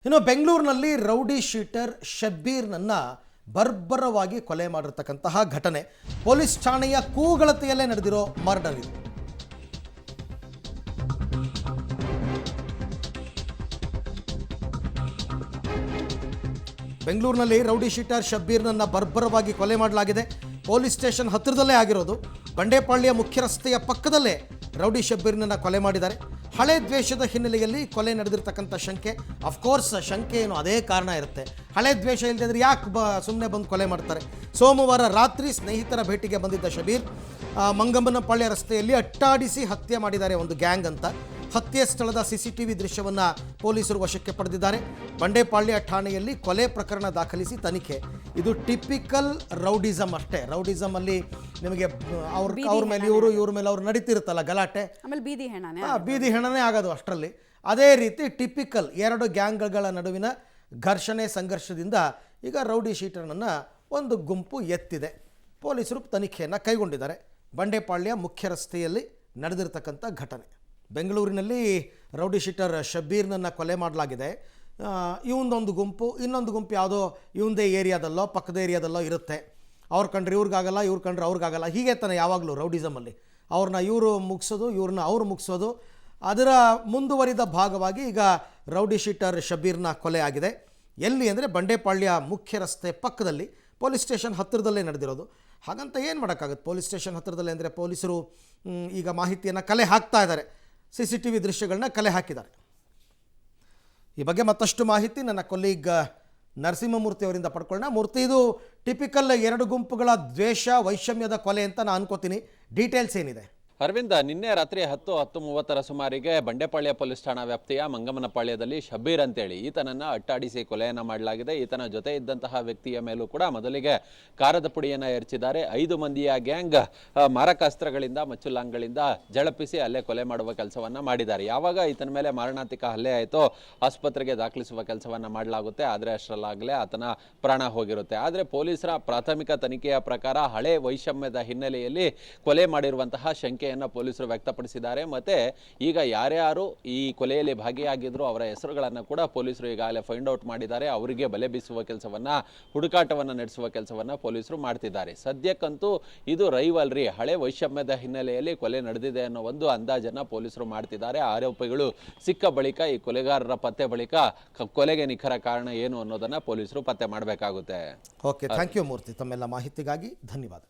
ಇನ್ನು ಬೆಂಗಳೂರಿನಲ್ಲಿ rowdy sheeter ಶಬ್ಬೀರ್ನನ್ನ ಬರ್ಬರವಾಗಿ ಕೊಲೆ ಮಾಡಿರತಕ್ಕಂತಹ ಘಟನೆ ಪೊಲೀಸ್ ಠಾಣೆಯ ಕೂಗಳತೆಯಲ್ಲೇ ನಡೆದಿರೋ ಮರ್ಡರ್ ಇದು. ಬೆಂಗಳೂರಿನಲ್ಲಿ ರೌಡಿ ಶೀಟರ್ ಶಬ್ಬೀರ್ನನ್ನ ಬರ್ಬರವಾಗಿ ಕೊಲೆ ಮಾಡಲಾಗಿದೆ. ಪೊಲೀಸ್ ಸ್ಟೇಷನ್ ಹತ್ತಿರದಲ್ಲೇ ಆಗಿರೋದು. ಬಂಡೆಪಾಳ್ಯ ಮುಖ್ಯ ರಸ್ತೆಯ ಪಕ್ಕದಲ್ಲೇ ರೌಡಿ ಶಬ್ಬೀರ್ನನ್ನ ಕೊಲೆ ಮಾಡಿದ್ದಾರೆ. ಹಳೆ ದ್ವೇಷದ ಹಿನ್ನೆಲೆಯಲ್ಲಿ ಕೊಲೆ ನಡೆದಿರ್ತಕ್ಕಂಥ ಶಂಕೆ. ಅಫ್ಕೋರ್ಸ್ ಶಂಕೆ ಏನು ಅದೇ ಕಾರಣ ಇರುತ್ತೆ. ಹಳೆ ದ್ವೇಷ ಇಲ್ಲದಿದ್ರೆ ಯಾಕೆ ಸುಮ್ಮನೆ ಬಂದು ಕೊಲೆ ಮಾಡ್ತಾರೆ. ಸೋಮವಾರ ರಾತ್ರಿ ಸ್ನೇಹಿತರ ಭೇಟಿಗೆ ಬಂದಿದ್ದ ಶಬೀರ್ ಮಂಗಮ್ಮನಪಾಳ್ಯ ರಸ್ತೆಯಲ್ಲಿ ಅಟ್ಟಾಡಿಸಿ ಹತ್ಯೆ ಮಾಡಿದ್ದಾರೆ ಒಂದು ಗ್ಯಾಂಗ್ ಅಂತ. ಹತ್ಯೆ ಸ್ಥಳದ CCTV ದೃಶ್ಯವನ್ನು ಪೊಲೀಸರು ವಶಕ್ಕೆ ಪಡೆದಿದ್ದಾರೆ. ಬಂಡೆಪಾಳ್ಯ ಠಾಣೆಯಲ್ಲಿ ಕೊಲೆ ಪ್ರಕರಣ ದಾಖಲಿಸಿ ತನಿಖೆ. ಇದು ಟಿಪಿಕಲ್ ರೌಡಿಸಮ್ ಅಷ್ಟೇ. ರೌಡಿಸಮ್ ಅಲ್ಲಿ ನಿಮಗೆ ಅವ್ರ ಮೇಲೆ ಇವ್ರ ಮೇಲೆ ಅವ್ರು ನಡೀತಿರುತ್ತಲ್ಲ ಗಲಾಟೆ, ಬೀದಿ ಹೆಣನೇ ಆಗೋದು ಅಷ್ಟರಲ್ಲಿ. ಅದೇ ರೀತಿ ಟಿಪಿಕಲ್ ಎರಡು ಗ್ಯಾಂಗ್ಗಳ ನಡುವಿನ ಘರ್ಷಣೆ ಸಂಘರ್ಷದಿಂದ ಈಗ ರೌಡಿ ಶೀಟರ್ನನ್ನು ಒಂದು ಗುಂಪು ಎತ್ತಿದೆ. ಪೊಲೀಸರು ತನಿಖೆಯನ್ನು ಕೈಗೊಂಡಿದ್ದಾರೆ. ಬಂಡೆಪಾಳ್ಯ ಮುಖ್ಯ ರಸ್ತೆಯಲ್ಲಿ ನಡೆದಿರ್ತಕ್ಕಂಥ ಘಟನೆ. ಬೆಂಗಳೂರಿನಲ್ಲಿ ರೌಡಿ ಶೀಟರ್ ಶಬ್ಬೀರ್ನನ್ನು ಕೊಲೆ ಮಾಡಲಾಗಿದೆ. ಇವೊಂದೊಂದು ಗುಂಪು, ಇನ್ನೊಂದು ಗುಂಪು ಯಾವುದೋ ಇವಂದೇ ಏರಿಯಾದಲ್ಲೋ ಪಕ್ಕದ ಏರಿಯಾದಲ್ಲೋ ಇರುತ್ತೆ. ಅವ್ರು ಕಂಡ್ರೆ ಇವ್ರಿಗಾಗಲ್ಲ, ಇವ್ರು ಕಂಡ್ರೆ ಅವ್ರಿಗಾಗಲ್ಲ. ಹೀಗೆ ತಾನೆ ಯಾವಾಗಲೂ ರೌಡಿಸಮಲ್ಲಿ ಅವ್ರನ್ನ ಇವರು ಮುಗಿಸೋದು, ಇವ್ರನ್ನ ಅವ್ರು ಮುಗಿಸೋದು. ಅದರ ಮುಂದುವರಿದ ಭಾಗವಾಗಿ ಈಗ ರೌಡಿ ಶೀಟರ್ ಶಬ್ಬೀರ್ನ ಕೊಲೆ ಆಗಿದೆ. ಎಲ್ಲಿ ಅಂದರೆ ಬಂಡೆಪಾಳ್ಯ ಮುಖ್ಯ ರಸ್ತೆ ಪಕ್ಕದಲ್ಲಿ, ಪೊಲೀಸ್ ಸ್ಟೇಷನ್ ಹತ್ತಿರದಲ್ಲೇ ನಡೆದಿರೋದು. ಹಾಗಂತ ಏನು ಮಾಡೋಕ್ಕಾಗುತ್ತೆ ಪೊಲೀಸ್ ಸ್ಟೇಷನ್ ಹತ್ತಿರದಲ್ಲೇ ಅಂದರೆ. ಪೊಲೀಸರು ಈಗ ಮಾಹಿತಿಯನ್ನು ಕಲೆ ಹಾಕ್ತಾ ಇದ್ದಾರೆ. CCTV ದೃಶ್ಯಗಳನ್ನ ಕಲೆ ಹಾಕಿದ್ದಾರೆ. ಈ ಬಗ್ಗೆ ಮತ್ತಷ್ಟು ಮಾಹಿತಿ ನನ್ನ ಕೊಲೀಗ್ ನರಸಿಂಹಮೂರ್ತಿ ಅವರಿಂದ ಪಡ್ಕೊಳ್ಳೋಣ. ಮೂರ್ತಿ, ಇದು ಟಿಪಿಕಲ್ ಎರಡು ಗುಂಪುಗಳ ದ್ವೇಷ ವೈಷಮ್ಯದ ಕೊಲೆ ಅಂತ ನಾನು ಅನ್ಕೋತೀನಿ. ಡೀಟೇಲ್ಸ್ ಏನಿದೆ? ಅರವಿಂದ, ನಿನ್ನೆ ರಾತ್ರಿ 10:30 ಸುಮಾರಿಗೆ ಬಂಡೆಪಾಳ್ಯ ಪೊಲೀಸ್ ಠಾಣಾ ವ್ಯಾಪ್ತಿಯ ಮಂಗಮ್ಮನಪಾಳ್ಯದಲ್ಲಿ ಶಬ್ಬೀರ್ ಅಂತೇಳಿ ಈತನನ್ನು ಅಟ್ಟಾಡಿಸಿ ಕೊಲೆಯನ್ನು ಮಾಡಲಾಗಿದೆ. ಈತನ ಜೊತೆ ಇದ್ದಂತಹ ವ್ಯಕ್ತಿಯ ಮೇಲೂ ಕೂಡ ಮೊದಲಿಗೆ ಕಾರದ ಪುಡಿಯನ್ನು ಎರಚಿದ್ದಾರೆ. 5 ಮಂದಿಯ ಗ್ಯಾಂಗ್ ಮಾರಕಾಸ್ತ್ರಗಳಿಂದ ಮಚ್ಚುಲಾಂಗ್ಗಳಿಂದ ಜಳಪಿಸಿ ಅಲ್ಲೇ ಕೊಲೆ ಮಾಡುವ ಕೆಲಸವನ್ನು ಮಾಡಿದ್ದಾರೆ. ಯಾವಾಗ ಈತನ ಮೇಲೆ ಮಾರಣಾಂತಿಕ ಹಲ್ಲೆ ಆಯಿತೋ ಆಸ್ಪತ್ರೆಗೆ ದಾಖಲಿಸುವ ಕೆಲಸವನ್ನು ಮಾಡಲಾಗುತ್ತೆ. ಆದರೆ ಅಷ್ಟರಲ್ಲಾಗಲೇ ಆತನ ಪ್ರಾಣ ಹೋಗಿರುತ್ತೆ. ಆದರೆ ಪೊಲೀಸರ ಪ್ರಾಥಮಿಕ ತನಿಖೆಯ ಪ್ರಕಾರ ಹಳೆ ವೈಷಮ್ಯದ ಹಿನ್ನೆಲೆಯಲ್ಲಿ ಕೊಲೆ ಮಾಡಿರುವಂತಹ ಶಂಕೆ ಪೊಲೀಸರು ವ್ಯಕ್ತಪಡಿಸಿದ್ದಾರೆ. ಮತ್ತೆ ಈಗ ಯಾರ್ಯಾರು ಈ ಕೊಲೆಯಲ್ಲಿ ಭಾಗಿಯಾಗಿದ್ರು ಅವರ ಹೆಸರುಗಳನ್ನು ಕೂಡ ಪೊಲೀಸರು ಈಗಾಗಲೇ ಫೈಂಡ್ ಔಟ್ ಮಾಡಿದ್ದಾರೆ. ಅವರಿಗೆ ಬಲೆ ಬೀಸುವ ಕೆಲಸವನ್ನ, ಹುಡುಕಾಟವನ್ನು ನಡೆಸುವ ಕೆಲಸವನ್ನ ಪೊಲೀಸರು ಮಾಡ್ತಿದ್ದಾರೆ. ಸದ್ಯಕ್ಕಂತೂ ಇದು ರೈವಲ್ರಿ, ಹಳೆ ವೈಷಮ್ಯದ ಹಿನ್ನೆಲೆಯಲ್ಲಿ ಕೊಲೆ ನಡೆದಿದೆ ಅನ್ನೋ ಒಂದು ಅಂದಾಜನ್ನ ಪೊಲೀಸರು ಮಾಡ್ತಿದ್ದಾರೆ. ಆರೋಪಿಗಳು ಸಿಕ್ಕ ಬಳಿಕ, ಈ ಕೊಲೆಗಾರರ ಪತ್ತೆ ಬಳಿಕ ಕೊಲೆಗೆ ನಿಖರ ಕಾರಣ ಏನು ಅನ್ನೋದನ್ನ ಪೊಲೀಸರು ಪತ್ತೆ ಮಾಡಬೇಕಾಗುತ್ತೆ. ಓಕೆ, ಥ್ಯಾಂಕ್ ಯು ಮೂರ್ತಿ. ತಮ್ಮೆಲ್ಲ ಮಾಹಿತಿಗಾಗಿ ಧನ್ಯವಾದ.